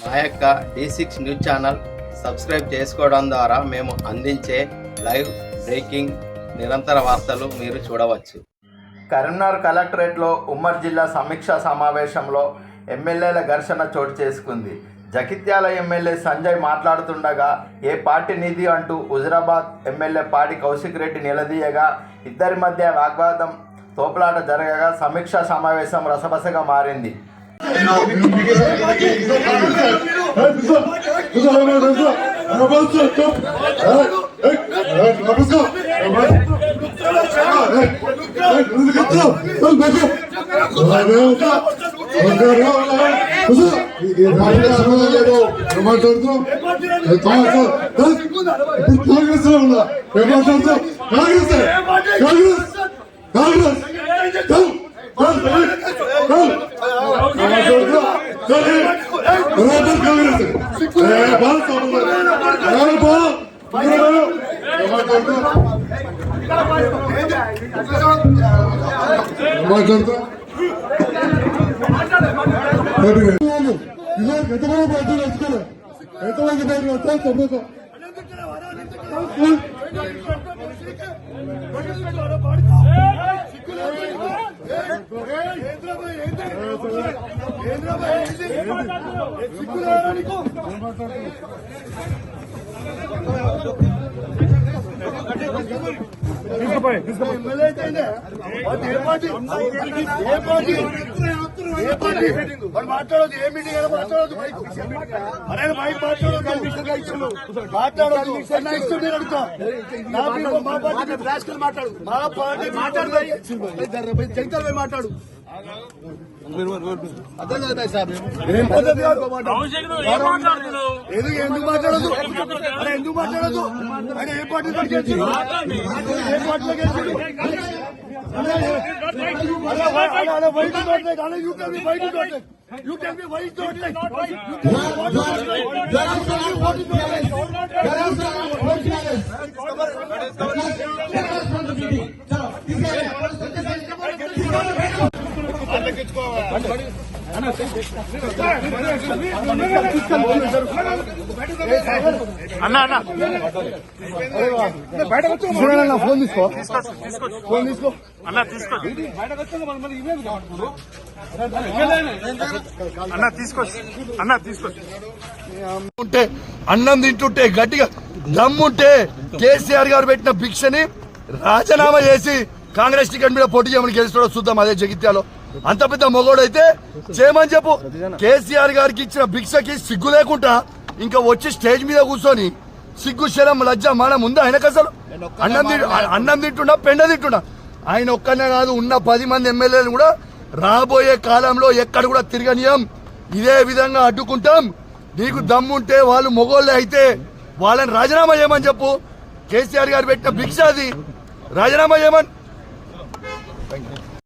మా యొక్క D6 news channel subscribe చేసుకోవడం ద్వారా మేము అందించే లైవ్ బ్రేకింగ్ నిరంతర వార్తలు మీరు చూడవచ్చు. కరీంనగర్ కలెక్టరేట్లో ఉమ్మడి జిల్లా సమీక్షా సమావేశంలో ఎమ్మెల్యేల ఘర్షణ చోటు చేసుకుంది. జగిత్యాల ఎమ్మెల్యే సంజయ్ మాట్లాడుతుండగా ఏ పార్టీ నిధి అంటూ హుజురాబాద్ ఎమ్మెల్యే పాడి కౌశిక్ రెడ్డి నిలదీయగా ఇద్దరి మధ్య వాగ్వాదం తోపులాట జరగగా సమీక్షా సమావేశం రసబసగా మారింది. మాట్లాడదు ఏ మీటింగ్ అయినా మాట్లాడదు అరే బైక్ మాట్లాడదు మా పార్టీ మాట్లాడు మా పార్టీ మాట్లాడు మాట్లాడు ఎందుకు మాట్లాడదు అరే ఎందుకు మాట్లాడదు ఆయన ఏ పార్టీతో గెలిచి ఏ పార్టీలో గెలిచాడు You tell me why it's not like. Phone తీసుకో అన్న తీసుకో ఉంటే అన్నం తింటుంటే గట్టిగా దమ్ముంటే కేసీఆర్ గారు పెట్టిన భిక్షని రాజీనామా చేసి కాంగ్రెస్ టికెట్ మీద పోటీ చేయమని గెలుస్తాడో చూద్దాం. అదే జగిత్యాలో అంత పెద్ద మొగోడైతే చేయమని చెప్పు. కేసీఆర్ గారికి ఇచ్చిన భిక్షకి సిగ్గు లేకుండా ఇంకా వచ్చి స్టేజ్ మీద కూర్చొని సిగ్గు శరం లజ్జ మనం ఉంది ఆయనకు. అసలు అన్నం తింటున్నా పెండ తింటున్నా. ఆయన ఒక్కనే కాదు, ఉన్న 10 మంది ఎమ్మెల్యేలు కూడా రాబోయే కాలంలో ఎక్కడ కూడా తిరగనీయం, ఇదే విధంగా అడ్డుకుంటాం. నీకు దమ్ముంటే వాళ్ళు మొగోళ్ళే అయితే వాళ్ళని రాజీనామా చేయమని చెప్పు. కేసీఆర్ గారు పెట్టిన భిక్ష అది, రాజీనామా చేయమని.